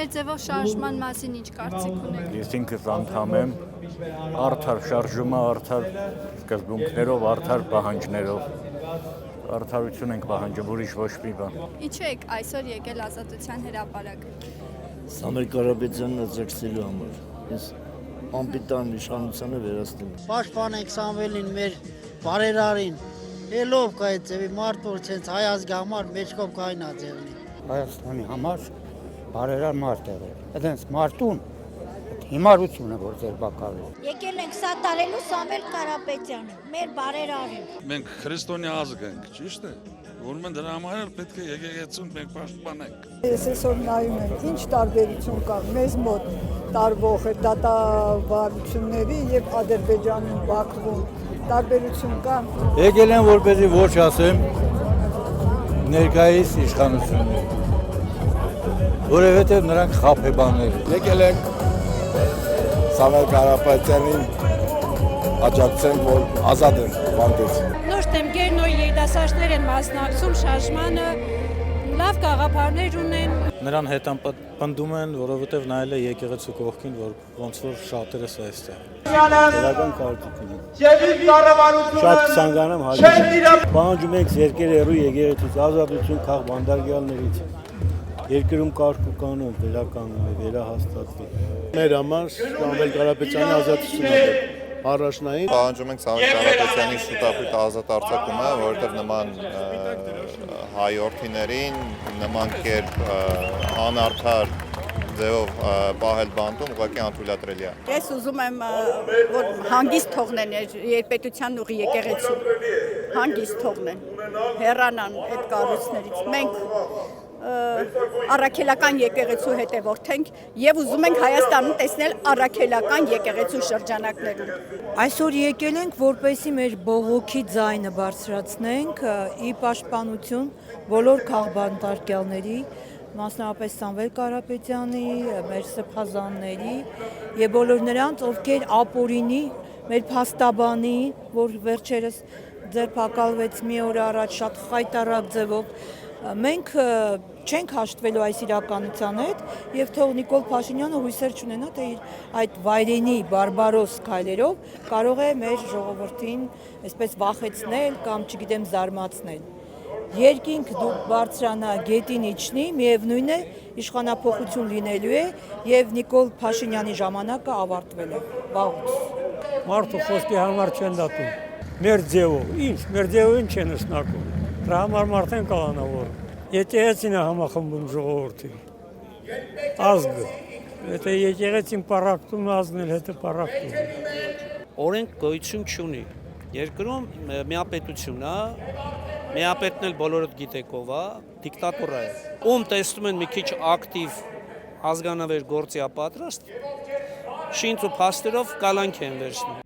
Տարբեր ձևով շարժման մասին ինչ կարծիք ունեք։ Ես ինքս անդամ եմ, արդար շարժումը, արդար սկզբունքներով, արդար պահանջներով։ Արդարություն ենք պահանջում, ուրիշ ոչ մի բան։ Ինչու եք այսօր եկել Ազատության հրապարակ։ Սամվել Կարապետյանն աջակցելու համար։ Ես անպիտան իշխանությանը վերացնեմ։ Պաշտպանենք Սամվելին, մեր բարերարին։ Ելով կա այդ ձևի մարդ որ ցենց հայ ազգի համար մեջքով կայնա ձևնի։ Հայաստանի համար բարերար մարդ է։ Այդպես մարդուն հիմարությունը որ ձեր բակալու։ Եկել ենք սա տարելու Սամվել Կարապետյանը, մեր բարերարին։ Մենք քրիստոնյա ազգ ենք, ճիշտ է։ Ուրեմն դրա համար էլ պետք է եկեղեցուն մենք պաշտպանենք։ Ես այսօր նայում եմ, ինչ տարբերություն կա մեզ մոտ տարվող դատավարությունների եւ Ադրբեջանում Բաքվում տարբերություն կա։ Եկել եմ որպեսզի ոչ ասեմ ներկայիս իշխանություններին, որովհետև նրանք խաբեբաներ են։ Եկել ենք Սամվել Կարապետյանին աջակցենք, որ ազատ են բանկից։ Նոր դեմքերնոյ երիտասարդներ են մասնակցում շարժմանը, լավ գաղափարներ ունեն։ Նրան հետապնդում են, որովհետև նայել է եկեղեցու կողքին, որ ոնց որ շատերս այստեղ։ Դրական կարծիք ունեմ։ Շատ կցանկանամ հաջող։ Պահանջում ենք երկերերու եկեղեցուց ազատություն քաղբանդարգյալներից։ Երկրում կարգ ու կանոն վերականգնվի, վերահաստատվի։ Մեր համար Սամվել Կարապետյանի ազատությունն է առաջնային։ Պահանջում ենք Սամվել Կարապետյանի շուտապույտ ազատ արձակումը, որովհետև նման հայ օրթիներին նման կերպ անարդար ձևով պահել բանտում ուղղակի անթույլատրելի է։ Ես ուզում եմ, որ հանգիստ թողնեն երբետության ուղի եկեղեցու, հանգիստ թողնեն, հեռանան այդ կառույցներից։ Մենք առաքելական եկեղեցու հետևորդ ենք եւ ուզում ենք Հայաստանում տեսնել առաքելական եկեղեցու շրջանակներում։ Այսօր եկել ենք, որպեսզի մեր բողոքի ձայնը բարձրացնենք ի պաշտպանություն բոլոր քաղբանտարկյալների, մասնավորապես Սամվել Կարապետյանի, մեր սփազանների եւ բոլոր նրանց, ովքեր ապօրինի մեր փաստաբանի, որ վերջերս ձերբակալվեց մի օր առաջ շատ խայտառակ ձևով, մենք չենք հաշտվելու այս իրականության հետ եւ թող Նիկոլ Փաշինյանը հույսեր չունենա, թե այդ վայրենի բարբարոս քայլերով կարող է մեր ժողովրդին այսպես վախեցնել կամ չգիտեմ զարմացնել։ Երկինք բարձրանա, գետին իջնի, միևնույն է իշխանափոխություն լինելու է եւ Նիկոլ Փաշինյանի ժամանակը ավարտվել է։ Վաղուց։ Մարդու խոսքի համար չեն դատում։ Մեր ձևով, ինչ, մեր ձևով ինչ են նշանակում։ Դրա համար մարդ են կանանավորում։ Եկեղեցին է համախմբում ժողովրդին։ Ազգը։ Եթե եկեղեցին պառակտում, ազգն էլ հետը պառակտում։ Օրենք գոյություն չունի։ Երկրում միապետություն է, միապետն էլ բոլորդ գիտեք ով է, դիկտատուրա է։ Ում տեսնում են մի քիչ ակտիվ ազգանավեր գործի պատրաստ, շինչ ու փաստերով կալանք են վերցնում։